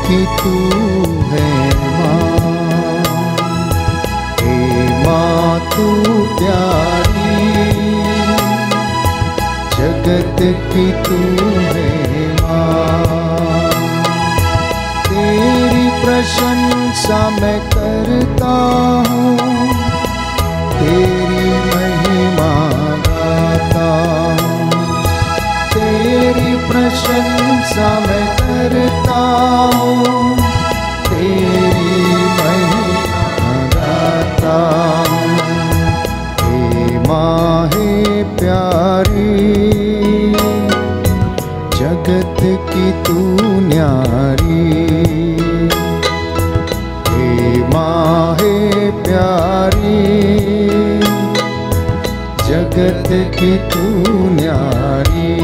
की तू है माँ, हे माँ तू प्यारी, जगत की तू है माँ। तेरी प्रशंसा मैं करता हूँ, तेरी महिमा गाता हूँ, तेरी प्रशंसा मैं करता हूँ, तेरी महिमा गाता हूँ। हे माँ हे प्यारी, जगत की तू न्यारी, हे माँ हे प्यारी, जगत की तू न्यारी।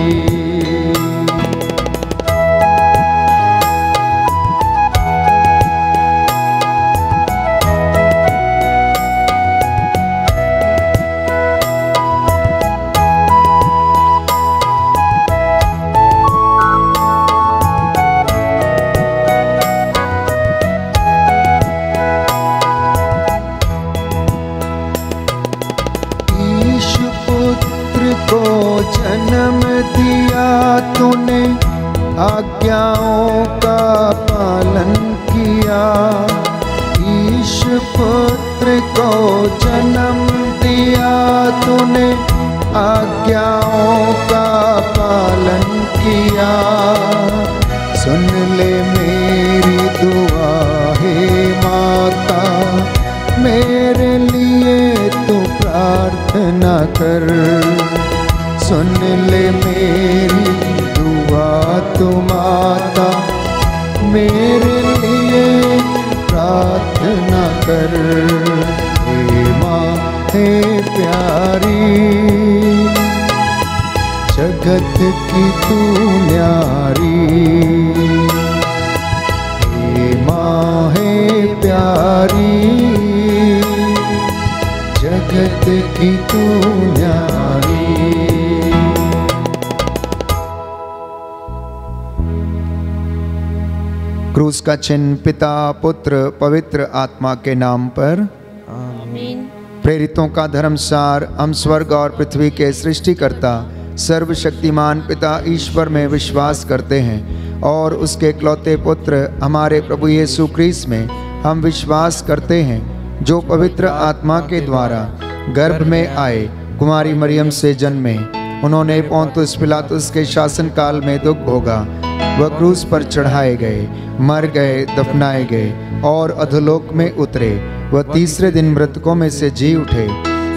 जन्म दिया तूने, आज्ञाओं का पालन किया। ईश पुत्र को जन्म दिया तूने, आज्ञाओं का पालन किया। सुन ले मेरी दुआ हे माता, मेरे लिए तू प्रार्थना कर। सुन ले मेरी दुआ तू माता, मेरे लिए प्रार्थना कर। हे माँ हे प्यारी, जगत की तू न्यारी, हे माँ हे प्यारी, जगत की तू न्यारी। क्रूस का चिन्ह पिता पुत्र पवित्र आत्मा के नाम पर आमीन। प्रेरितों का धर्मसार। हम स्वर्ग और पृथ्वी के सृष्टिकर्ता सर्वशक्तिमान पिता ईश्वर में विश्वास करते हैं और उसके इकलौते पुत्र हमारे प्रभु यीशु क्रिस्त में हम विश्वास करते हैं, जो पवित्र आत्मा के द्वारा गर्भ में आए, कुमारी मरियम से जन्मे। उन्होंने पोंतुस पिलातुस के शासन काल में दुख भोगा, वह क्रूस पर चढ़ाए गए, मर गए, दफनाए गए और अधोलोक में उतरे। वह तीसरे दिन मृतकों में से जी उठे,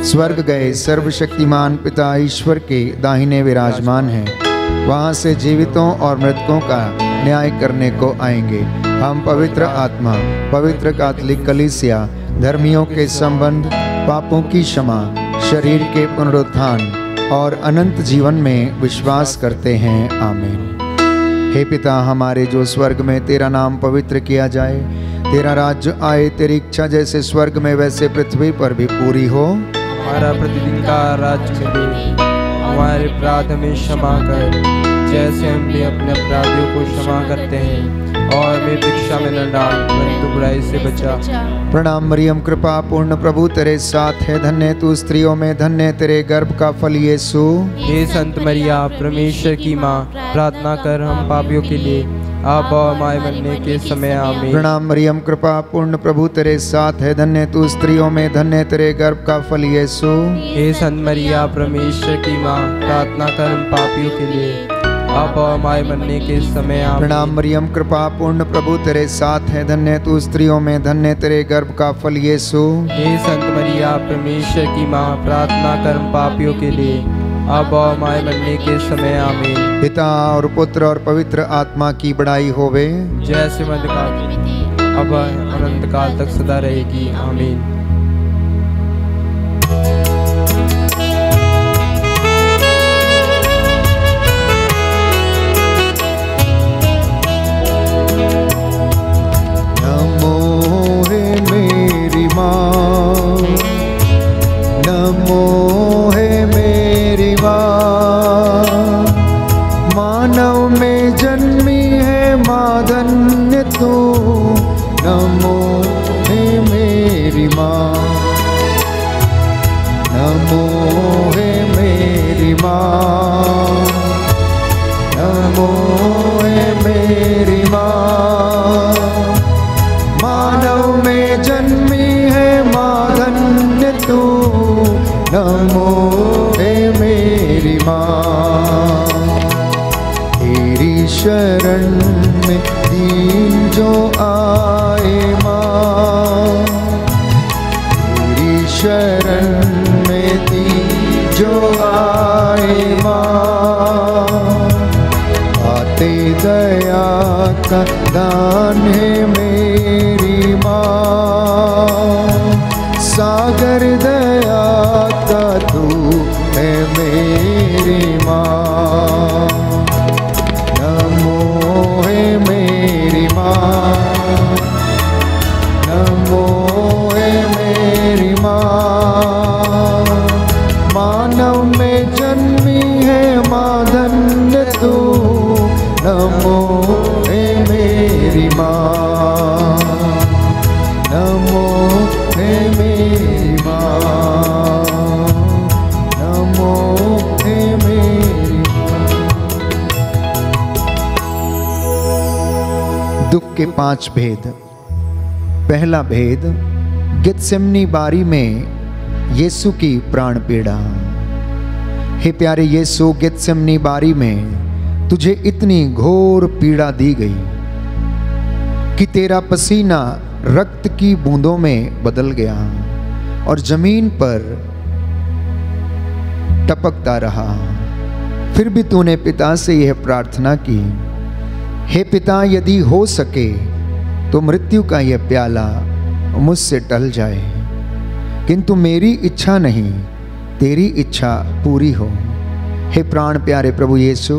स्वर्ग गए, सर्वशक्तिमान पिता ईश्वर के दाहिने विराजमान हैं। वहाँ से जीवितों और मृतकों का न्याय करने को आएंगे। हम पवित्र आत्मा, पवित्र कैथोलिक कलीसिया, धर्मियों के संबंध, पापों की क्षमा, शरीर के पुनरुत्थान और अनंत जीवन में विश्वास करते हैं। आमीन। हे पिता हमारे जो स्वर्ग में, तेरा नाम पवित्र किया जाए, तेरा राज्य आए, तेरी इच्छा जैसे स्वर्ग में वैसे पृथ्वी पर भी पूरी हो। हमारा प्रतिदिन का राज्य में दे, हमारे अपराध हमें क्षमा कर, जैसे हम भी अपने अपराधियों को क्षमा करते हैं, और हमें परीक्षा में न डाल, परंतु बुराई से बचा। प्रणाम मरियम, कृपा पूर्ण प्रभु तेरे साथ है, धन्य तू स्त्रियों में, धन्य तेरे गर्भ का फल यीशु। हे संत मरिया परमेश्वर की माँ, प्रार्थना कर हम पापियों के लिए, आप और हमारे मरने के समय। आमीन। प्रणाम मरियम, कृपा पूर्ण प्रभु तेरे साथ है, धन्य तू स्त्रियों में, धन्य तेरे गर्भ का फल यीशु। हे संत मरिया परमेश्वर की माँ, प्रार्थना कर हम पापियों के लिए, आप और हमारे मरने के समय। आमीन। प्रणाम मरियम, कृपा पूर्ण प्रभु तेरे साथ है, धन्य तू स्त्रियों में, धन्य तेरे गर्भ का फल यीशु। हे संत मरिया परमेश्वर की माँ, प्रार्थना कर हम पापियों के लिए, अब और हमारे मरने के समय। आमीन। पिता और पुत्र और पवित्र आत्मा की बड़ाई होवे, जैसे मध्यकाल अब अनंत काल तक सदा रहेगी। आमीन। नमो है मेरी माँ, मानव में जन्मी है माँ धन्य तू, नमो हे मेरी माँ, नमो हे मेरी माँ, नमो हे मेरी माँ। मानव में जन्मी है माँ धन्य तू, नमो हे मेरी माँ। तेरी शरण में दीन जो आए माँ, तेरी शरण में दीन जो आए माँ। आते दया का दान है मेरी माँ, सागर दया का तू है मेरी माँ। नमो है मेरी माँ, नमो है मेरी माँ। मानव में जन्मी है माँ धन्य तू, नमो हे मेरी माँ, नमो हे मेरी माँ, नमो हे मेरी माँ। दुख के 5 भेद। पहला भेद, गेत्सेमनी बारी में यीशु की प्राण पीड़ा। हे प्यारे यीशु, गेत्सेमनी बारी में तुझे इतनी घोर पीड़ा दी गई कि तेरा पसीना रक्त की बूंदों में बदल गया और जमीन पर टपकता रहा। फिर भी तूने पिता से यह प्रार्थना की, हे पिता, यदि हो सके तो मृत्यु का यह प्याला मुझसे टल जाए, किंतु मेरी इच्छा नहीं तेरी इच्छा पूरी हो। हे प्राण प्यारे प्रभु यीशु,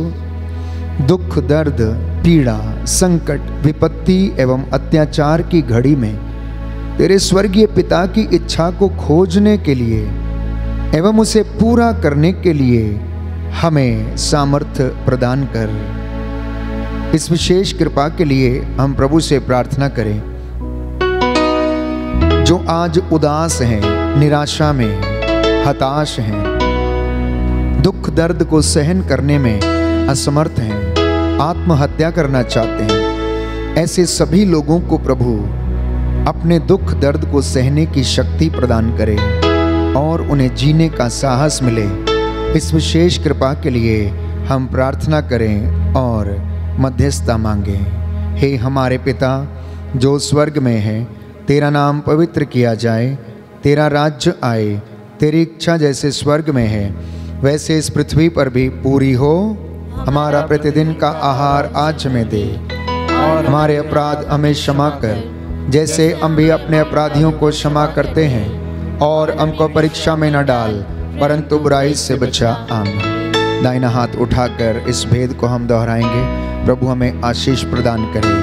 दुख, दर्द, पीड़ा, संकट, विपत्ति एवं अत्याचार की घड़ी में तेरे स्वर्गीय पिता की इच्छा को खोजने के लिए एवं उसे पूरा करने के लिए हमें सामर्थ्य प्रदान कर। इस विशेष कृपा के लिए हम प्रभु से प्रार्थना करें। जो आज उदास हैं, निराशा में, हताश हैं, दुख दर्द को सहन करने में असमर्थ हैं, आत्महत्या करना चाहते हैं, ऐसे सभी लोगों को प्रभु अपने दुख दर्द को सहने की शक्ति प्रदान करे और उन्हें जीने का साहस मिले। इस विशेष कृपा के लिए हम प्रार्थना करें और मध्यस्थता मांगें। हे हमारे पिता जो स्वर्ग में है, तेरा नाम पवित्र किया जाए, तेरा राज्य आए, तेरी इच्छा जैसे स्वर्ग में है वैसे इस पृथ्वी पर भी पूरी हो। हमारा प्रतिदिन का आहार आज हमें दे और हमारे अपराध हमें क्षमा कर, जैसे हम भी अपने अपराधियों को क्षमा करते हैं, और हमको परीक्षा में न डाल परंतु बुराई से बचा। आमीन। दाहिना हाथ उठाकर इस भेद को हम दोहराएंगे। प्रभु हमें आशीष प्रदान करे।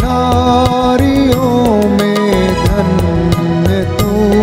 नारियों में धन्य तू,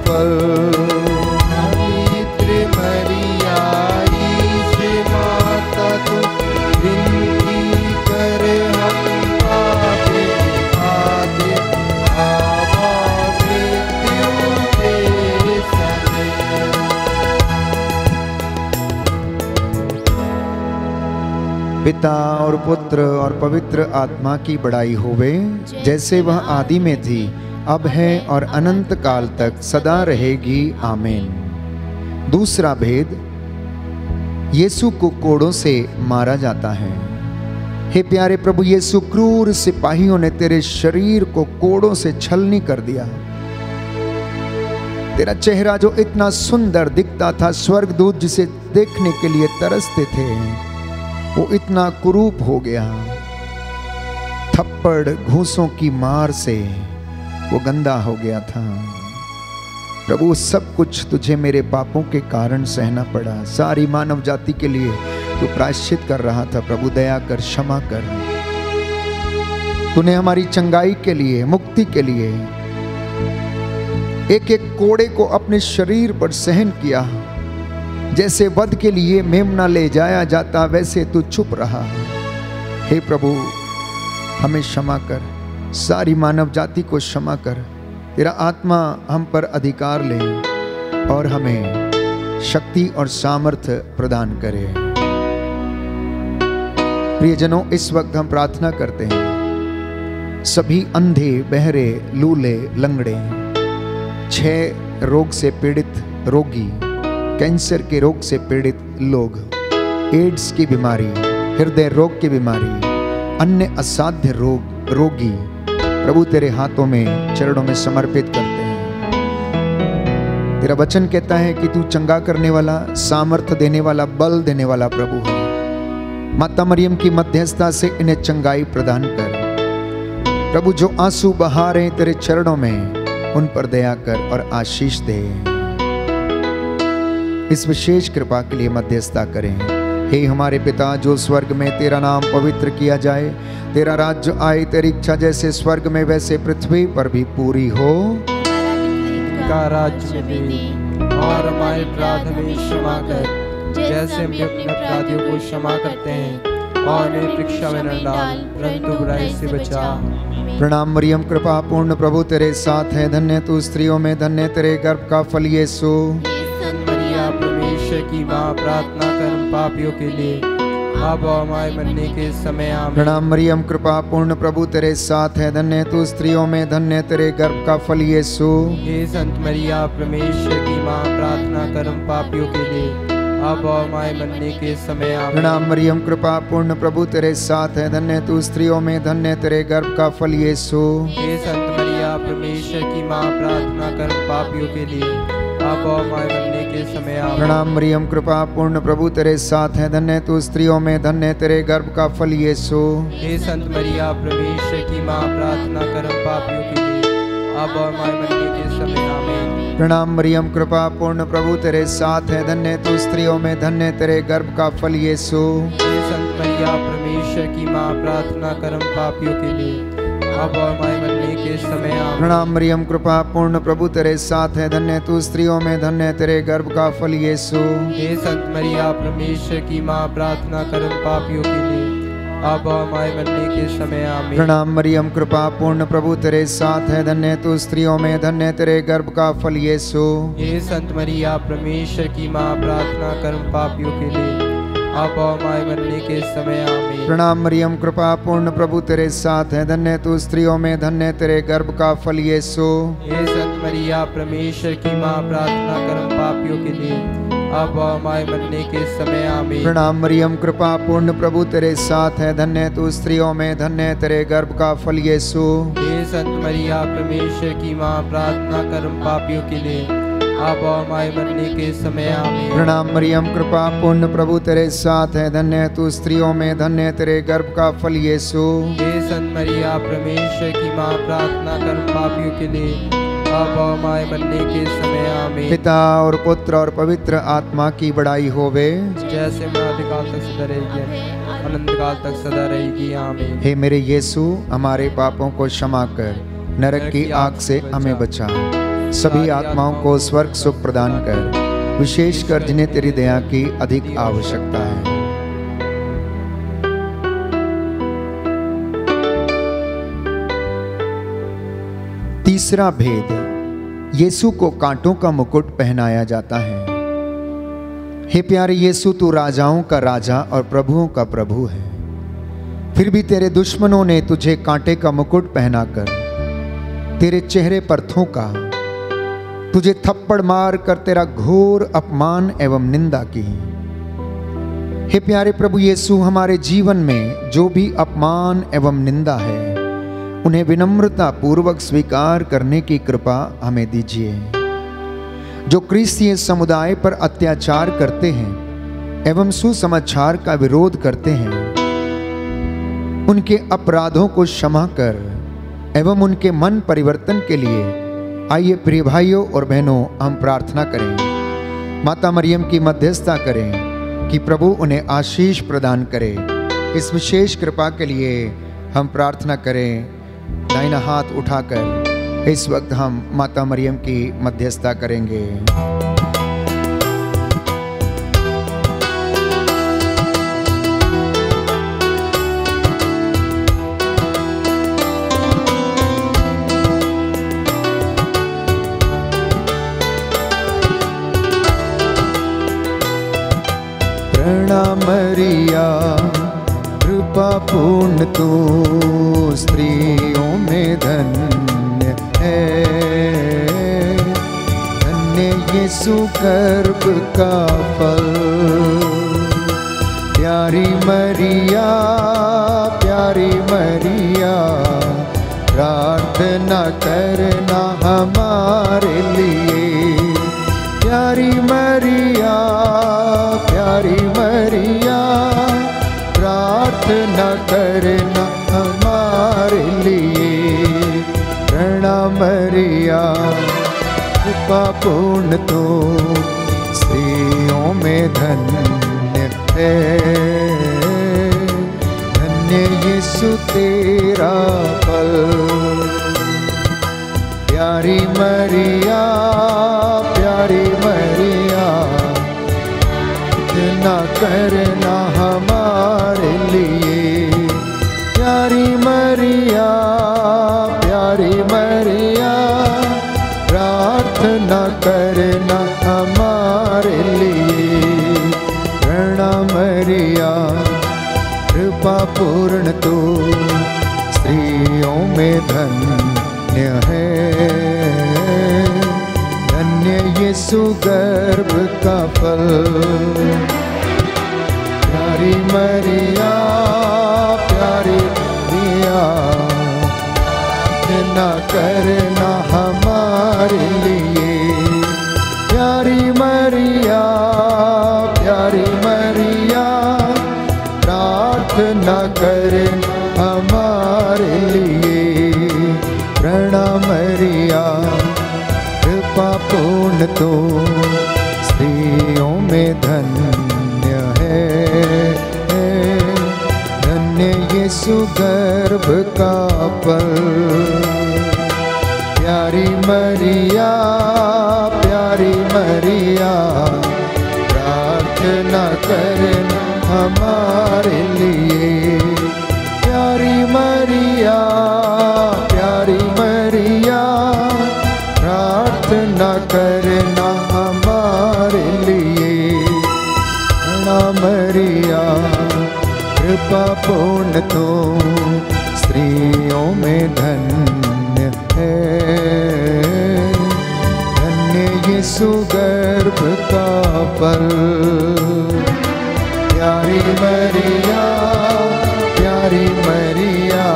फल। पवित्र मरिया ईश माता तू विनती कर हम पापी आदि आवा मृत्यु तेरे समय। पिता और पुत्र और पवित्र आत्मा की बड़ाई होवे, जैसे वह आदि में थी, अब है और अनंत काल तक सदा रहेगी। आमीन। दूसरा भेद, यीशु को कोड़ों से मारा जाता है। हे प्यारे प्रभु यीशु, क्रूर सिपाहियों ने तेरे शरीर को कोड़ों से छलनी कर दिया। तेरा चेहरा जो इतना सुंदर दिखता था, स्वर्गदूत जिसे देखने के लिए तरसते थे, वो इतना कुरूप हो गया। थप्पड़ घूंसों की मार से वो गंदा हो गया था। प्रभु, सब कुछ तुझे मेरे पापों के कारण सहना पड़ा। सारी मानव जाति के लिए तू प्रायश्चित कर रहा था। प्रभु, दया कर, क्षमा कर। तूने हमारी चंगाई के लिए, मुक्ति के लिए एक एक कोड़े को अपने शरीर पर सहन किया। जैसे वध के लिए मेमना ले जाया जाता, वैसे तू चुप रहा। हे प्रभु, हमें क्षमा कर, सारी मानव जाति को क्षमा कर। तेरा आत्मा हम पर अधिकार ले और हमें शक्ति और सामर्थ्य प्रदान करे। प्रियजनों, इस वक्त हम प्रार्थना करते हैं सभी अंधे, बहरे, लूले, लंगड़े, 6 रोग से पीड़ित रोगी, कैंसर के रोग से पीड़ित लोग, एड्स की बीमारी, हृदय रोग की बीमारी, अन्य असाध्य रोगी, प्रभु तेरे हाथों में, चरणों में समर्पित करते हैं। तेरा वचन कहता है कि तू चंगा करने वाला, सामर्थ्य देने वाला, बल देने वाला प्रभु है। माता मरियम की मध्यस्थता से इन्हें चंगाई प्रदान कर। प्रभु, जो आंसू बहा रहे तेरे चरणों में, उन पर दया कर और आशीष दे। इस विशेष कृपा के लिए मध्यस्थता करें। हे हमारे पिता जो स्वर्ग में, तेरा नाम पवित्र किया जाए, तेरा राज्य आए, तेरी इच्छा जैसे स्वर्ग में वैसे पृथ्वी पर भी पूरी हो। का राज्य में दे और हमारे अपराध हमें क्षमा कर, जैसे हम भी अपने अपराधियों को क्षमा करते हैं, और हमें परीक्षा में न डाल, परंतु बुराई से बचा। प्रणाम मरियम, कृपा पूर्ण प्रभु तेरे साथ है, धन्य तू स्त्रियों में, धन्य तेरे गर्भ का फल यीशु। परमेश्वर की माँ, प्रार्थना कर हम पापियों के लिए, अब और हमारे मरने के समय आमीन। प्रणाम मरियम, कृपा पूर्ण प्रभु तेरे साथ है, धन्य तू स्त्रियों में, धन्य तेरे गर्भ का फल यीशु। हे संत मरिया, परमेश्वर की माँ, प्रार्थना कर हम पापियों के लिए, अब और हमारे मरने के समय आमीन। प्रणाम मरियम, कृपा पूर्ण प्रभु तेरे साथ है, धन्य तू स्त्रियों में, धन्य तेरे गर्भ का फल यीशु। हे संत मरिया, परमेश्वर की माँ, प्रार्थना कर हम पापियों के लिए, अब और हमारे मरने के समय आमीन। प्रणाम मरियम, कृपा पूर्ण प्रभु तेरे साथ है, धन्य तू स्त्रियों में, धन्य तेरे गर्भ का फल यीशु। हे संत मरिया, परमेश्वर की माँ, प्रार्थना कर हम पापियों के लिए, अब और हमारे मरने के समय आमीन। प्रणाम मरियम, कृपा पूर्ण प्रभु तेरे साथ है, धन्य तू स्त्रियों में, धन्य तेरे गर्भ का फल यीशु। हे संत मरिया, परमेश्वर की माँ, प्रार्थना कर हम पापियों के लिए, अब और हमारे मरने के समय आमीन। प्रणाम मरियम, कृपा पूर्ण प्रभु तेरे साथ है, धन्य तू स्त्रियों में, धन्य तेरे गर्भ का फल यीशु। हे संत मरिया, परमेश्वर की माँ, प्रार्थना कर हम पापियों के लिए, अब और हमारे मरने के समय आमीन। प्रणाम मरियम, कृपा पूर्ण प्रभु तेरे साथ है, धन्य तू स्त्रियों में, धन्य तेरे गर्भ का फल यीशु। हे संत मरिया, परमेश्वर की माँ, प्रार्थना कर हम पापियों के लिए, अब और हमारे मरने के समय आमीन। प्रणाम मरियम, कृपा पूर्ण प्रभु तेरे साथ है, धन्य तू स्त्रियों में, धन्य तेरे गर्भ का फल यीशु। हे संत मरिया, परमेश्वर की माँ, प्रार्थना कर हम पापियों के लिए, अब और हमारे मरने के समय आमीन। प्रणाम मरियम, कृपा पूर्ण प्रभु तेरे साथ है, धन्य तू स्त्रियों में, धन्य तेरे गर्भ का फल यीशु। हे संत मरिया, परमेश्वर की माँ, प्रार्थना कर हम पापियों के लिए, अब और हमारे मरने के समय आमीन। प्रणाम मरियम, कृपा पूर्ण प्रभु तेरे साथ है, धन्य तू स्त्रियों में, धन्य तेरे गर्भ का फल यीशु। हे संत मरिया, परमेश्वर की माँ, प्रार्थना कर हम पापियों के लिए, अब और हमारे मरने के समय आमीन। पिता और पुत्र और पवित्र आत्मा की बड़ाई होवे, जैसे अनादिकाल तक सदा रहेगी, अनंत काल तक सदा रहेगी, आमीन। हे मेरे यीशु, हमारे पापों को क्षमा कर, नरक की आग से हमें बचा। सभी आत्माओं को स्वर्ग सुख प्रदान कर, विशेषकर जिन्हें तेरी दया की अधिक आवश्यकता है। तीसरा भेद, यीशु को कांटों का मुकुट पहनाया जाता है। हे प्यारे यीशु, तू राजाओं का राजा और प्रभुओं का प्रभु है, फिर भी तेरे दुश्मनों ने तुझे कांटे का मुकुट पहनाकर तेरे चेहरे पर थूका, तुझे थप्पड़ मार कर तेरा घोर अपमान एवं निंदा की। हे प्यारे प्रभु यीशु, हमारे जीवन में जो भी अपमान एवं निंदा है उन्हें विनम्रता पूर्वक स्वीकार करने की कृपा हमें दीजिए। जो क्रिस्तीय समुदाय पर अत्याचार करते हैं एवं सुसमाचार का विरोध करते हैं, उनके अपराधों को क्षमा कर एवं उनके मन परिवर्तन के लिए आइए प्रिय भाइयों और बहनों, हम प्रार्थना करें। माता मरियम की मध्यस्थता करें कि प्रभु उन्हें आशीष प्रदान करे। इस विशेष कृपा के लिए हम प्रार्थना करें। दाहिना हाथ उठाकर इस वक्त हम माता मरियम की मध्यस्थता करेंगे। प्रणाम मरिया, कृपा पूर्ण तू स्त्रियों में धन्य है, धन्य यीशु गर्भ का फल। प्यारी मरिया, प्यारी मरिया, प्रार्थना करना हमारे लिए। प्यारी मरिया, प्यारी मरिया, प्रार्थना करना हमारे लिए। प्रणाम मरिया, कृपा पूर्ण तो स्त्रियों में धन्य है, धन्य यीशु तेरा फल। प्यारी मरिया, प्यारी मरिया, प्रार्थना करना हमारे लिए। प्यारी मरिया, प्यारी मरिया, प्रार्थना करना हमारे लिए। प्रणाम मरिया, कृपा पूर्ण तू स्त्रियों में धन्य है, धन्य यीशु गर्भ का फल। प्यारी मरिया, प्यारी मरिया, प्रार्थना करना हमारे लिए। प्यारी मरिया, प्यारी मरिया, प्रार्थना करना हमारे लिए। प्रणाम मरिया, कृपा पूर्ण तो स्त्रियों में धन्य है, धन्य यीशु गर्भ का फल। प्यारी मरिया, प्यारी मरिया, प्रार्थना करना हमारे लिए। प्यारी मरिया, प्यारी मरिया, प्रार्थना करना हमारे लिए। प्रणाम मरिया, कृपा पूर्ण तो स्त्रियों में धन्य है, धन्य यीशु गर्भ का फल। प्यारी मरिया, प्यारी मरिया,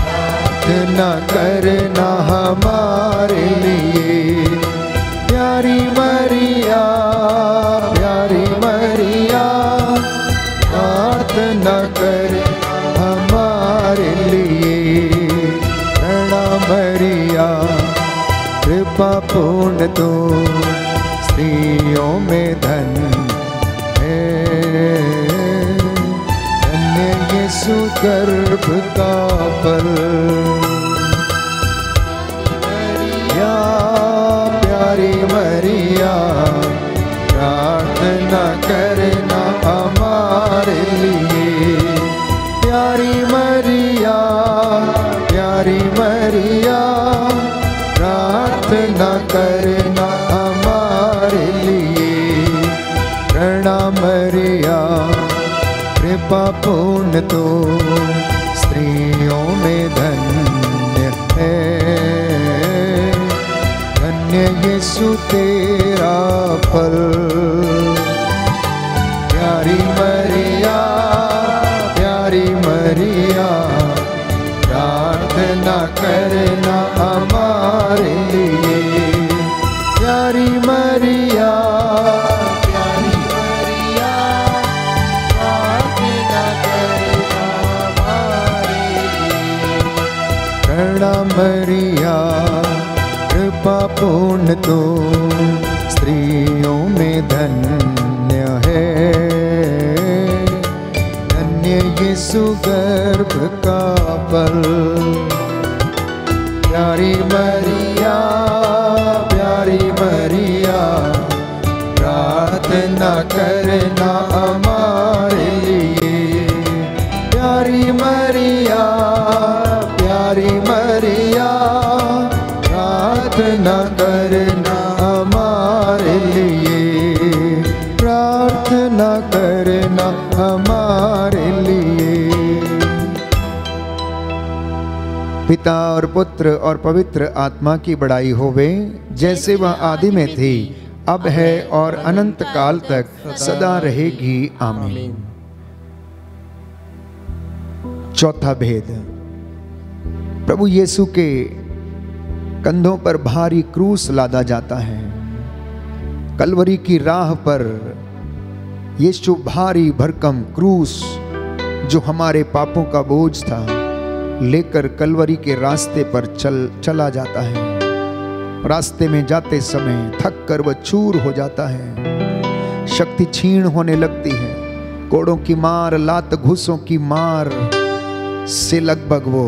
प्रार्थना करना हमारे लिए। प्यारी मरिया, प्यारी मरिया, प्रार्थना कर हमारे लिए। प्रणाम मरिया, कृपा पूर्ण तो स्त्रियों में धन्य है, धन्य यीशु गर्भ का फल। मरिया, यीशु तेरा फल। प्यारी मरिया, प्यारी मरिया, प्रार्थना करना हमारे लिए। प्यारी मरिया, प्यारी मरिया, प्रार्थना करना हमारे लिए। प्रणाम मरिया, कृपा पूर्ण तो स्त्रियों में धन्य है। धन्य यीशु गर्भ का फल। प्यारी मरिया, प्यारी मरिया, प्रार्थना करना हमारे लिए। प्यारी मरिया, प्यारी मरिया, प्रार्थना करना हमारे लिए। प्रार्थना करना हमारे लिए। पिता और पुत्र और पवित्र आत्मा की बड़ाई होवे, जैसे वह आदि में थी, अब है और अनंत काल तक सदा रहेगी। आमीन। चौथा भेद, प्रभु यीशु के कंधों पर भारी क्रूस लादा जाता है। कलवरी की राह पर यीशु भारी भरकम क्रूस, जो हमारे पापों का बोझ था, लेकर कलवरी के रास्ते पर चला जाता है। रास्ते में जाते समय थक कर वह चूर हो जाता है। शक्ति क्षीण होने लगती है। कोड़ों की मार, लात घूसों की मार से लगभग वो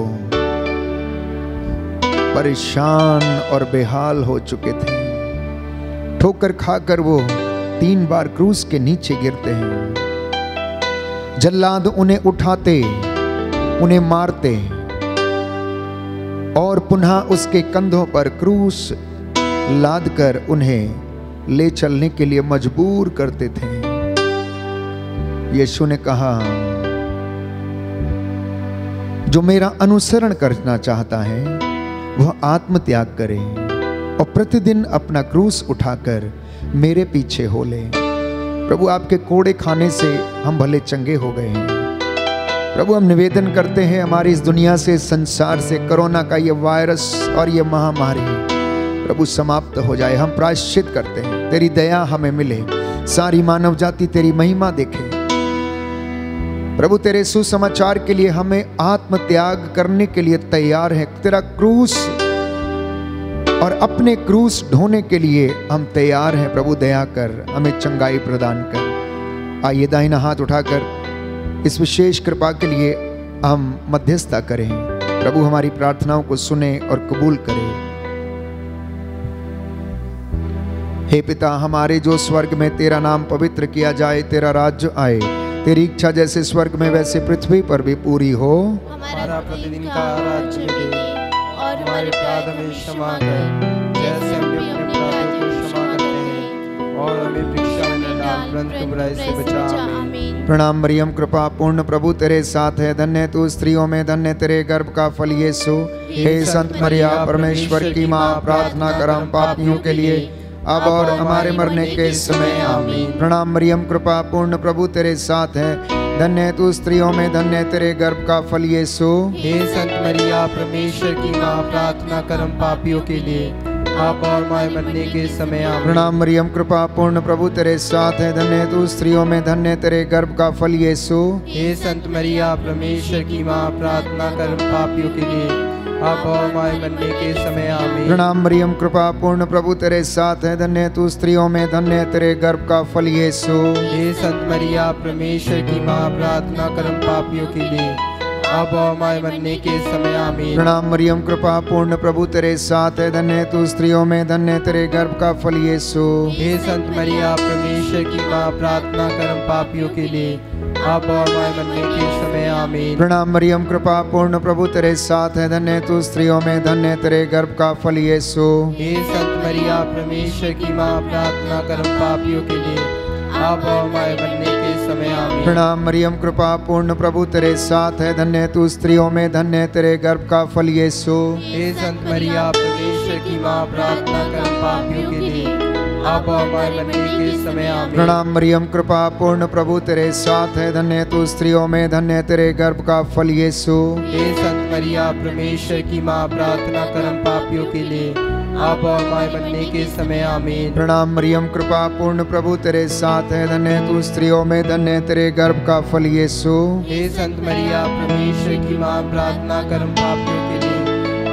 परेशान और बेहाल हो चुके थे। ठोकर खाकर वो 3 बार क्रूस के नीचे गिरते हैं। जल्लाद उन्हें उठाते, उन्हें मारते और पुनः उसके कंधों पर क्रूस लादकर उन्हें ले चलने के लिए मजबूर करते थे। यीशु ने कहा, जो मेरा अनुसरण करना चाहता है वह आत्मत्याग करे और प्रतिदिन अपना क्रूस उठाकर मेरे पीछे हो ले। प्रभु, आपके कोड़े खाने से हम भले चंगे हो गए हैं। प्रभु, हम निवेदन करते हैं, हमारी इस दुनिया से, संसार से कोरोना का ये वायरस और ये महामारी प्रभु समाप्त हो जाए। हम प्रायश्चित करते हैं, तेरी दया हमें मिले, सारी मानव जाति तेरी महिमा देखे। प्रभु, तेरे सुसमाचार के लिए हमें आत्मत्याग करने के लिए तैयार है। तेरा क्रूस और अपने क्रूस ढोने के लिए हम तैयार हैं। प्रभु, दया कर, हमें चंगाई प्रदान कर। आइए दाहिना हाथ उठाकर इस विशेष कृपा के लिए हम मध्यस्थता करें। प्रभु हमारी प्रार्थनाओं को सुने और कबूल करे। हे पिता हमारे, जो स्वर्ग में, तेरा नाम पवित्र किया जाए, तेरा राज्य आए, तेरी इच्छा जैसे स्वर्ग में वैसे पृथ्वी पर भी पूरी हो। हमारा प्रतिदिन का राज्य दे और हमारे अपराध हमें क्षमा कर, जैसे हम भी अपने अपराधों को क्षमा करते हैं, और हमें परीक्षा में न डाल, परंतु बुराई से बचा। आमीन। प्रणाम मरियम, कृपा पूर्ण, प्रभु तेरे साथ है। धन्य तू स्त्रियों में, धन्य तेरे गर्भ का फल यीशु। हे संत मरिया, परमेश्वर की माँ, प्रार्थना कर हम पापियों के लिए, अब और हमारे मरने के समय। आमीन। प्रणाम मरियम, कृपा पूर्ण, प्रभु तेरे साथ है। धन्य तू स्त्रियों में, धन्य तेरे गर्भ का फल यीशु। हे संत मरिया, परमेश्वर की माँ, प्रार्थना कर हम पापियों के लिए, अब और हमारे मरने के समय। आमीन। प्रणाम मरियम, कृपा पूर्ण, प्रभु तेरे साथ है। धन्य तू स्त्रियों में, धन्य तेरे गर्भ का फल यीशु। हे संत मरिया, परमेश्वर की माँ, प्रार्थना कर हम पापियों के लिए, अब और हमारे मरने के समय। आमीन। प्रणाम मरियम, कृपा पूर्ण, प्रभु तेरे साथ है। धन्य तू स्त्रियों में, धन्य तेरे गर्भ का फल यीशु। हे संत मरिया, परमेश्वर की माँ, प्रार्थना कर हम पापियों के लिए, अब और हमारे मरने के समय। आमीन। प्रणाम मरियम, कृपा पूर्ण, प्रभु तेरे साथ है। धन्य तू स्त्रियों में, धन्य तेरे गर्भ का फल यीशु। हे संत मरिया, परमेश्वर की माँ, प्रार्थना कर हम पापियों के लिए, अब और हमारे मरने के समय। आमीन। प्रणाम मरियम, कृपा पूर्ण, प्रभु तेरे साथ है। धन्य तू स्त्रियों में, धन्य तेरे गर्भ का फल यीशु। हे संत मरिया, परमेश्वर की माँ, प्रार्थना कर हम पापियों के लिए, अब हमारे बनने के समय आमीन। प्रणाम मरियम कृपा पूर्ण प्रभु तेरे साथ है, धन्य तू स्त्रियों में, धन्य तेरे गर्भ का फल यीशु। हे संत मरिया परमेश्वर की माँ, प्रार्थना कर पापियों के लिए अब हमारे बनने के समय आमीन। प्रणाम मरियम कृपा पूर्ण प्रभु तेरे साथ है, धन्य तू स्त्रियों में, धन्य तेरे गर्भ का फल यीशु। हे संत मरिया परमेश्वर की माँ, प्रार्थना कर पापियों के लिए अब हमारे बनने के समय आमीन। प्रणाम मरियम कृपा पूर्ण प्रभु तेरे साथ है, धन्य तू स्त्रियों में, धन्य तेरे गर्भ का फल यीशु। हे संत मरिया परमेश्वर की माँ, प्रार्थना कर पापियों के लिए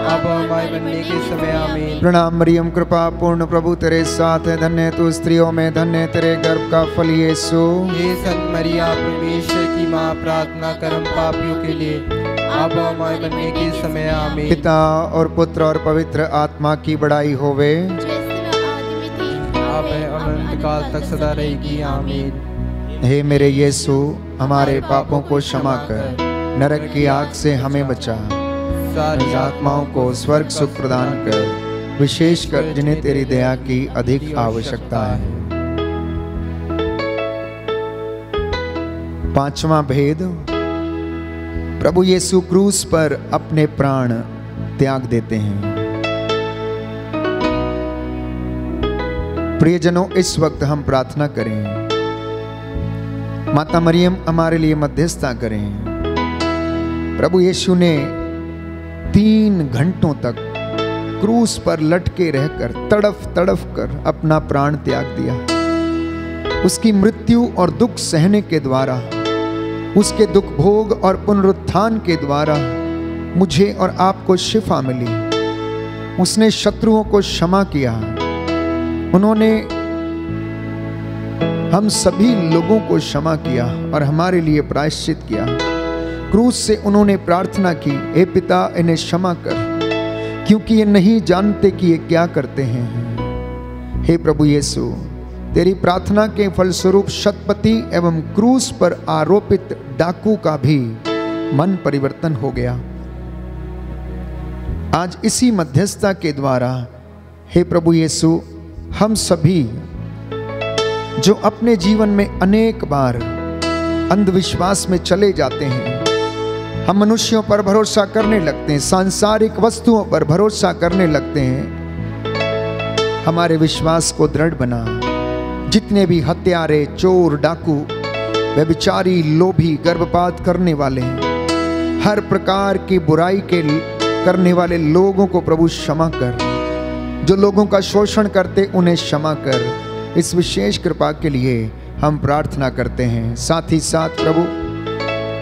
अब हमारे बनने के समय आमीन। प्रणाम मरियम कृपा पूर्ण प्रभु तेरे साथ है, धन्य तू स्त्रियों में, धन्य तेरे गर्भ का फल यीशु। हे संत मरिया परमेश्वर की माँ, प्रार्थना कर पापियों के लिए अब हमारे बनने के समय आमीन। पिता और पुत्र और पवित्र आत्मा की बड़ाई होवे, अब अनंत काल तक सदा रहेगी आमीन। हे मेरे यीशु, हमारे पापों को क्षमा कर, नरक की आग से हमें बचा, सारी आत्माओं को स्वर्ग सुख प्रदान कर, विशेषकर जिन्हें तेरी दया की अधिक आवश्यकता है। पांचवा भेद, प्रभु यीशु क्रूस पर अपने प्राण त्याग देते हैं। प्रियजनों, इस वक्त हम प्रार्थना करें, माता मरियम हमारे लिए मध्यस्थता करें। प्रभु यीशु ने 3 घंटों तक क्रूस पर लटके रहकर तड़फ तड़फ कर अपना प्राण त्याग दिया। उसकी मृत्यु और दुख सहने के द्वारा, उसके दुख भोग और पुनरुत्थान के द्वारा मुझे और आपको शिफा मिली। उसने शत्रुओं को क्षमा किया। उन्होंने हम सभी लोगों को क्षमा किया और हमारे लिए प्रायश्चित किया। क्रूस से उन्होंने प्रार्थना की, हे पिता इन्हें क्षमा कर, क्योंकि ये नहीं जानते कि ये क्या करते हैं। हे प्रभु यीशु, तेरी प्रार्थना के फलस्वरूप शतपति एवं क्रूस पर आरोपित डाकू का भी मन परिवर्तन हो गया। आज इसी मध्यस्थता के द्वारा, हे प्रभु यीशु, हम सभी जो अपने जीवन में अनेक बार अंधविश्वास में चले जाते हैं, हम मनुष्यों पर भरोसा करने लगते हैं, सांसारिक वस्तुओं पर भरोसा करने लगते हैं, हमारे विश्वास को दृढ़ बना। जितने भी हत्यारे, चोर, डाकू, व्यभिचारी, लोभी, गर्भपात करने वाले, हर प्रकार की बुराई के करने वाले लोगों को प्रभु क्षमा कर। जो लोगों का शोषण करते उन्हें क्षमा कर। इस विशेष कृपा के लिए हम प्रार्थना करते हैं। साथ ही साथ प्रभु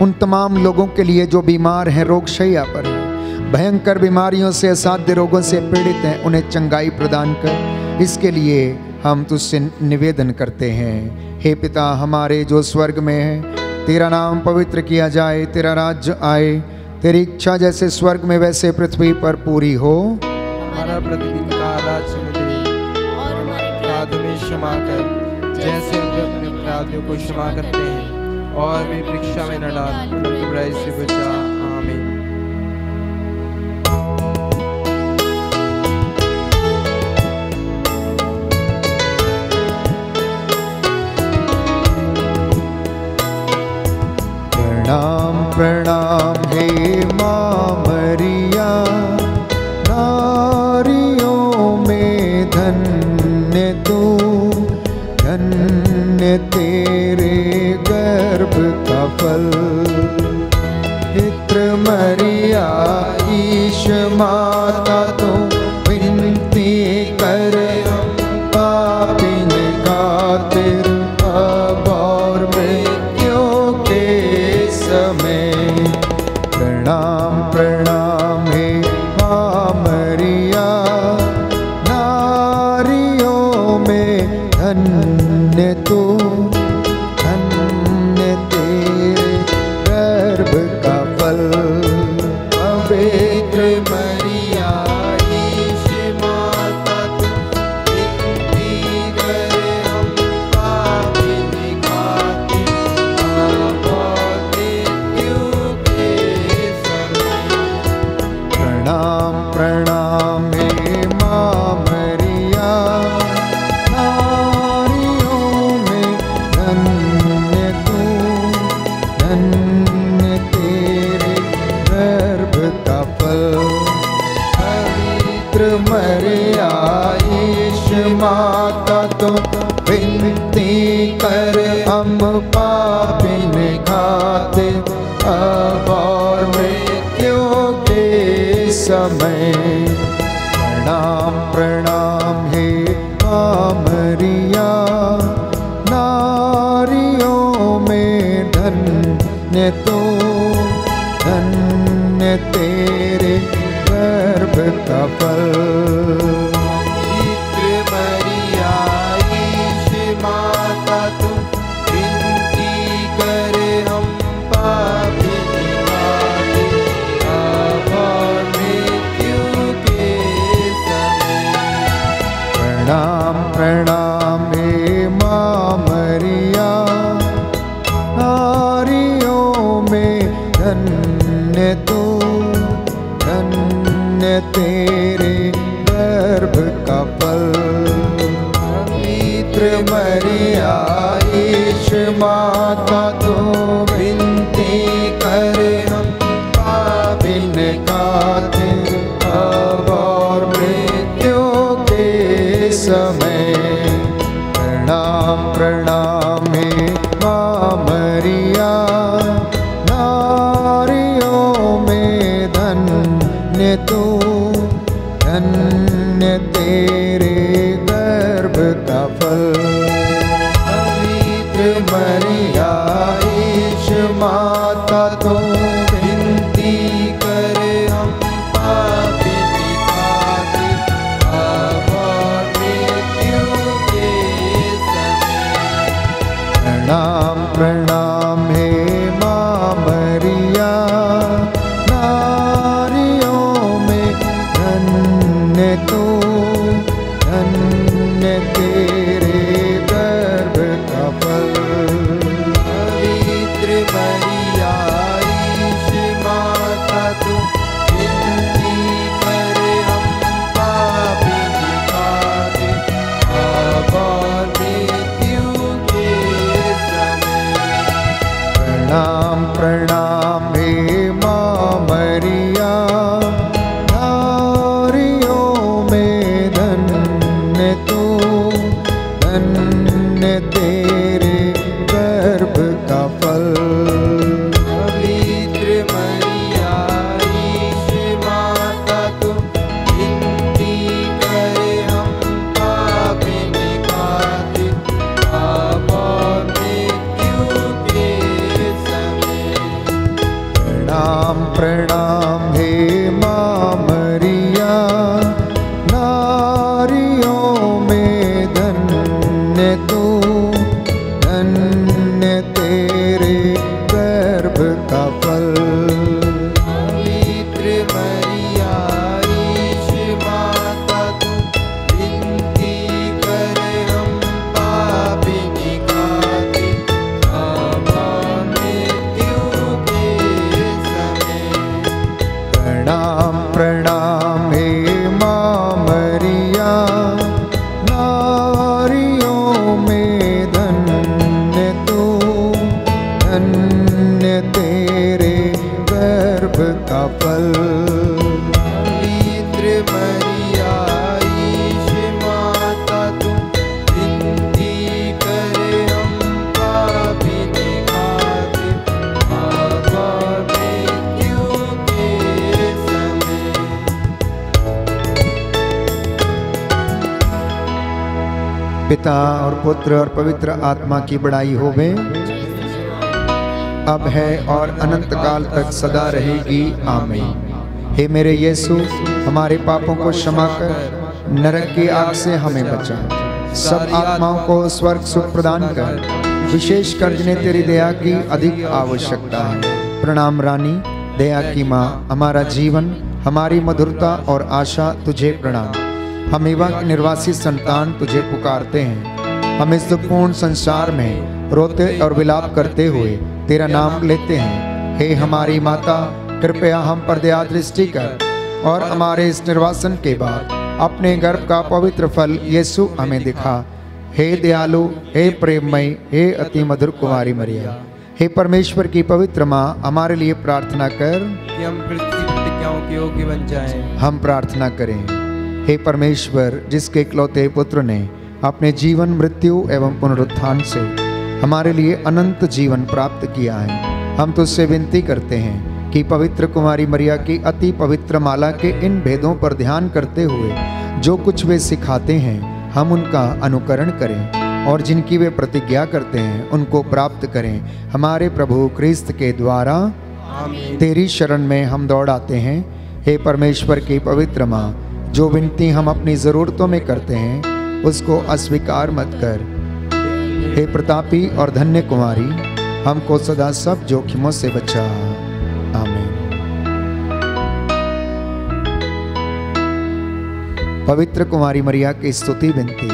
उन तमाम लोगों के लिए जो बीमार हैं, रोगशैया पर हैं, भयंकर बीमारियों से, असाध्य रोगों से पीड़ित हैं, उन्हें चंगाई प्रदान कर। इसके लिए हम तुझसे निवेदन करते हैं। हे पिता हमारे जो स्वर्ग में है, तेरा नाम पवित्र किया जाए, तेरा राज्य आए, तेरी इच्छा जैसे स्वर्ग में वैसे पृथ्वी पर पूरी हो। हमारा प्रतिदिन का आहार हमें दे और हमारे अपराधों में क्षमा कर, जैसे हम भी अपने अपराधियों को क्षमा करते हैं, और हमें परीक्षा में न डाल, परंतु बुराई से बचा। आमीन। प्रणाम प्रणाम हे माँ मरिया, नारियों में धन्य तू, धन्य तेरे गर्भ का फल। पितृ मरिया ईश माता तो विनती कर, हम पापिन खातिर अब और मृत्यु के समय। प्रणाम प्रणाम हे माँ मरिया, नारियों में धन्य तू, धन्य तेरे गर्भ का फल। पवित्र मरिया ईश माता तू विनती कर, हम पापिन खातिर अब और मृत्यु के समय। प्रणाम प्रणाम हे माँ मरिया, नारियों में माता तुम विनती कर हम पापिन खाते अब और मृत्यु के समय। प्रणाम प्रणाम हे माँ मरिया, नारियों में धन्य तो, धन्य तेरे गर्भ का फल। पवित्र मरिया ईश माता तुम विनती कर हम पापिन खाते अब और मृत्यु के समय। प्रणाम प्रणाम हे माँ मरिया, नारियों में धन्य तो, धन्य तेरे गर्भ का फल। पवित्र मरिया ईश माता तो विनती कर हम पापिन खाते अब और मृत्यु के समय। प्रणाम प्रणाम हे माँ मरिया, नारियों में धन्य तो, धन्य तेरे गर्भ का फल। पवित्र मरिया ईश माता तो विनती कर हम पापिन खाते अब और मृत्यु के समय। प्रणाम प्रणाम हे माँ मरिया, नारियों में धन्य तो, धन्य तेरे गर्भ का फल। पवित्र मरिया ईश माता तुम विनती कर हम पापिन खाते अब और मृत्यु के समय। प्रणाम प्रणाम हे माँ मरिया, नारियों में धन्य तो, धन्य तेरे गर्भ का फल। पवित्र मरिया ईश माता तुम विनती कर हम पापिन खाते अब और मृत्यु के समय। प्रणाम प्रणाम हे माँ मरिया, नारियों में धन्य तो, धन्य तेरे गर्भ का फल। पवित्र मरिया ईश माता तुम विनती कर हम पापिन खाते अब और मृत्यु के समय। प्रणाम प्रणाम हे माँ मरिया, नारियों में धन्य तो, धन्य तेरे गर्भ का फल। पवित्र मरिया ईश माता तुम विनती कर हम पापिन खाते अब और मृत्यु के समय। पिता और पुत्र और पवित्र आत्मा की बड़ाई होवे, अब है और अनंत काल तक सदा रहेगी। आमीन। हे मेरे यीशु, हमारे पापों को क्षमा कर, नरक की आग से हमें बचा, सब आत्माओं को स्वर्ग सुख प्रदान कर, विशेष कर जिन्हें तेरी दया की अधिक आवश्यकता है। प्रणाम रानी, दया की माँ, हमारा जीवन, हमारी मधुरता और आशा तुझे प्रणाम। हम एवा के निर्वासी संतान तुझे पुकारते हैं। हम इस दुखपूर्ण संसार में रोते और विलाप करते हुए तेरा नाम लेते हैं। हे हमारी माता, कृपया हम पर दया दृष्टि कर और हमारे इस निर्वासन के बाद अपने गर्भ का पवित्र फल यीशु हमें दिखा। हे दयालु, हे प्रेममयी, हे अति मधुर कुमारी मरिया, हे परमेश्वर की पवित्र माँ, हमारे लिए प्रार्थना कर कि हम पृथ्वी प्रतिज्ञाओं के योग्य बन जाएं। हम प्रार्थना करें। हे परमेश्वर, जिसके इकलौते पुत्र ने अपने जीवन, मृत्यु एवं पुनरुत्थान से हमारे लिए अनंत जीवन प्राप्त किया है। हम तुझसे विनती करते हैं कि पवित्र कुमारी मरिया की अति पवित्र माला के इन भेदों पर ध्यान करते हुए जो कुछ वे सिखाते हैं हम उनका अनुकरण करें और जिनकी वे प्रतिज्ञा करते हैं उनको प्राप्त करें। हमारे प्रभु क्रिस्त के द्वारा तेरी शरण में हम दौड़ आते हैं। हे परमेश्वर की पवित्र माँ, जो विनती हम अपनी ज़रूरतों में करते हैं उसको अस्वीकार मत कर। हे प्रतापी और धन्य कुमारी, हमको सदा सब जोखिमों से बचा। आमीन। पवित्र कुमारी मरिया की स्तुति विनती।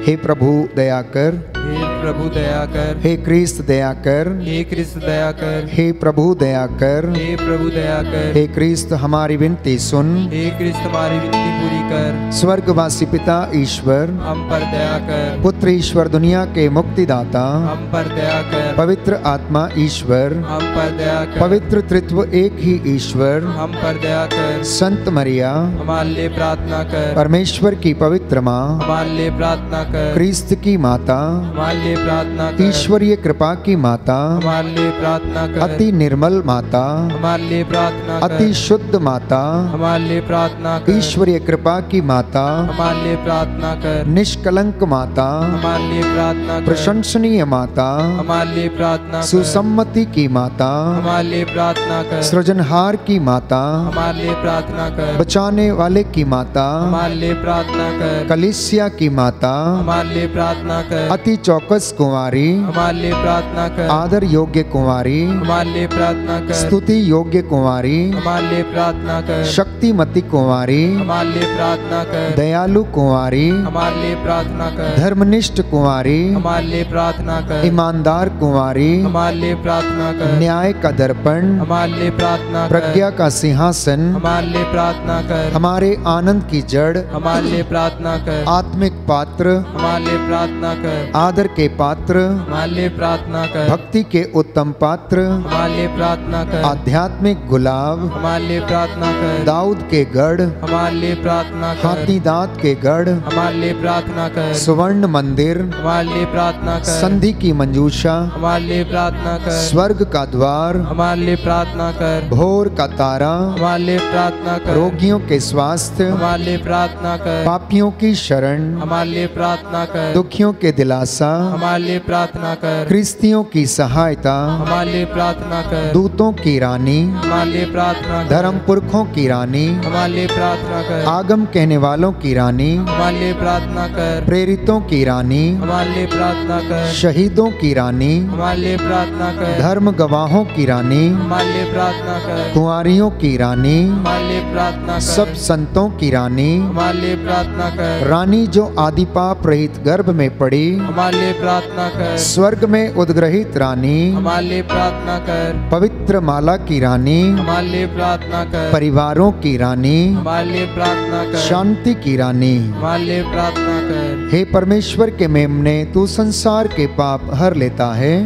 हे प्रभु दया कर, हे प्रभु दया कर, हे क्रिस्त दया कर, हे क्रिस्त दया कर, हे प्रभु दया कर, हे प्रभु दया कर, हे क्रिस्त हमारी विनती सुन, हे क्रिस्त हमारी विनती पूरी कर। स्वर्गवासी पिता ईश्वर, हम पर दया कर। पुत्र ईश्वर दुनिया के मुक्तिदाता, हम पर दया कर। पवित्र आत्मा ईश्वर, हम पर दया कर। पवित्र त्रित्व एक ही ईश्वर, हम पर दया कर। संत मरिया हमारे लिए प्रार्थना कर। परमेश्वर की पवित्र माँ, हमारे लिए प्रार्थना कर। क्रिस्त की माता, हमारे लिए प्रार्थना कर। ईश्वरीय कृपा की माता, हमारे लिए प्रार्थना कर। अति निर्मल माता, हमारे लिए प्रार्थना कर। अति शुद्ध माता, हमारे लिए प्रार्थना कर। ईश्वरीय कृपा की माता, हमारे लिए प्रार्थना कर। निष्कलंक माता, हमारे लिए प्रार्थना कर। प्रशंसनीय माता, हमारे लिए प्रार्थना कर। सुसम्मति की माता, हमारे लिए प्रार्थना कर। सृजनहार की माता, हमारे लिए प्रार्थना कर। बचाने वाले की माता, हमारे लिए प्रार्थना कर। कलीसिया की माता, हमारे लिए प्रार्थना कर। अति चौकस कुंवारी, हमारे लिए प्रार्थना कर। आदर योग्य कुंवारी, हमारे लिए प्रार्थना कर। स्तुति योग्य कुंवारी, हमारे लिए प्रार्थना कर। शक्तिमती कुंवारी, हमारे लिए प्रार्थना कर। दयालु कुंवारी, हमारे लिए प्रार्थना कर। धर्मनिष्ठ कुंवारी, हमारे लिए प्रार्थना कर। ईमानदार कुंवारी, हमारे लिए प्रार्थना कर। न्याय का दर्पण, हमारे लिए प्रार्थना कर। प्रज्ञा का सिंहासन, हमारे लिए प्रार्थना कर। हमारे आनंद की जड़, हमारे लिए प्रार्थना कर। आत्मिक पात्र, हमारे लिए प्रार्थना कर। आदर के पात्र, हमारे लिए प्रार्थना कर। भक्ति के उत्तम पात्र, हमारे लिए प्रार्थना कर। आध्यात्मिक गुलाब, हमारे लिए प्रार्थना कर। दाऊद के गढ़, हमारे लिए प्रार्थना कर। हाथी दांत के गढ़, हमारे लिए प्रार्थना कर। स्वर्ण मंदिर, हमारे लिए प्रार्थना कर। संधि की मंजूषा, हमारे लिए प्रार्थना कर। स्वर्ग का द्वार, हमारे लिए प्रार्थना कर। भोर का तारा, हमारे लिए प्रार्थना कर। रोगियों के स्वास्थ्य, हमारे लिए प्रार्थना कर। पापियों की शरण, हमारे लिए प्रार्थना कर। दुखियों के दिलासा, हमारे लिए प्रार्थना कर। क्रिस्तियों की सहायता, हमारे लिए प्रार्थना कर। दूतों की रानी, हमारे लिए प्रार्थना कर। धर्म पुरखों की रानी, हमारे लिए प्रार्थना कर। आगम कहने वालों की रानी, हमारे लिए प्रार्थना कर। प्रेरितों की रानी, हमारे लिए प्रार्थना कर। शहीदों की रानी, हमारे लिए प्रार्थना कर। धर्म गवाहों की रानी, हमारे लिए प्रार्थना कर। कुंवारियों की रानी, हमारे लिए प्रार्थना कर। सब संतों की रानी, हमारे लिए प्रार्थना कर। रानी जो आदि पाप रहित गर्भ में पड़ी, हमारे लिए प्रार्थना कर। स्वर्ग में उद्ग्रहित रानी, हमारे लिए प्रार्थना कर। पवित्र माला की रानी, हमारे लिए प्रार्थना कर। परिवारों की रानी, हमारे लिए प्रार्थना कर। शांति की रानी, हमारे लिए प्रार्थना कर। हे परमेश्वर के मेमने, तू संसार के पाप हर लेता है।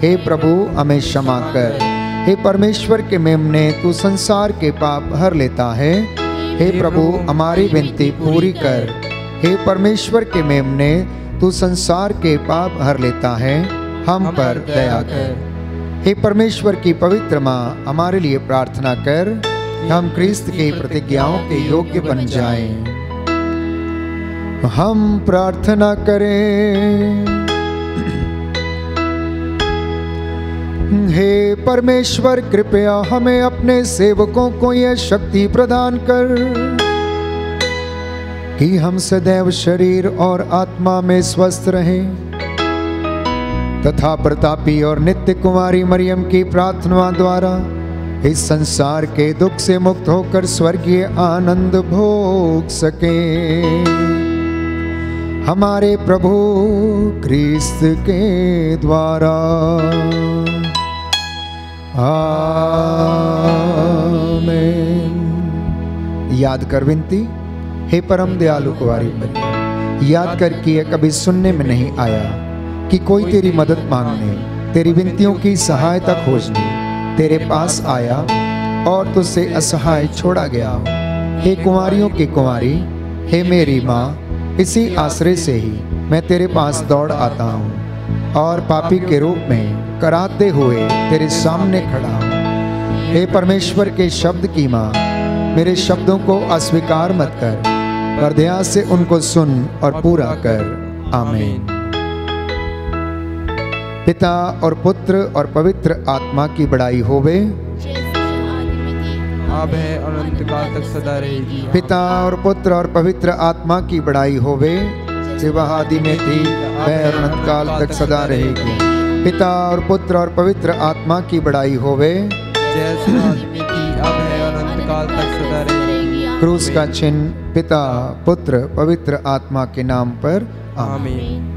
हे प्रभु हमें क्षमा कर। हे परमेश्वर के मेमने, तू संसार के पाप हर लेता है। हे प्रभु हमारी विनती पूरी कर। हे परमेश्वर के मेमने, तू संसार के पाप हर लेता है, हम पर दया कर। हे परमेश्वर की पवित्र माँ, हमारे लिए प्रार्थना कर, हम क्रिस्त की प्रतिज्ञाओं के योग्य बन जाएं। हम प्रार्थना करें। हे परमेश्वर, कृपया हमें अपने सेवकों को यह शक्ति प्रदान कर कि हम सदैव शरीर और आत्मा में स्वस्थ रहें, तथा प्रतापी और नित्य कुमारी मरियम की प्रार्थना द्वारा इस संसार के दुख से मुक्त होकर स्वर्गीय आनंद भोग सकें। हमारे प्रभु क्रिस्त के द्वारा। आमीन। याद कर विनती। हे परम दयालु कुंवारी मरियम, याद कर कि यह कभी सुनने में नहीं आया कि कोई तेरी मदद मांगने, तेरी विनतियों की सहायता खोजने तेरे पास आया और तुझसे असहाय छोड़ा गया हो। हे कुंवारियों की कुंवारी, हे मेरी माँ, इसी आश्रय से ही मैं तेरे पास दौड़ आता हूँ और पापी के रूप में कराहते हुए तेरे सामने खड़ा हूँ। हे परमेश्वर के शब्द की माँ, मेरे शब्दों को अस्वीकार मत कर, पर दया से उनको सुन और पूरा कर। आमीन। पिता और पुत्र और पवित्र आत्मा की बड़ाई होवे, अब है अनंत काल तक सदा रहेगी। पिता और पुत्र और पवित्र आत्मा की बड़ाई होवे, जो वह आदि में थी वह अनंत काल तक सदा रहेगी। पिता और पुत्र और पवित्र आत्मा की बड़ाई होवे, जैसे आदि में थी अब है अनंत काल तक सदा रहेगी। क्रूस का चिन्ह पिता पुत्र पवित्र आत्मा के नाम पर। आमीन। आमीन।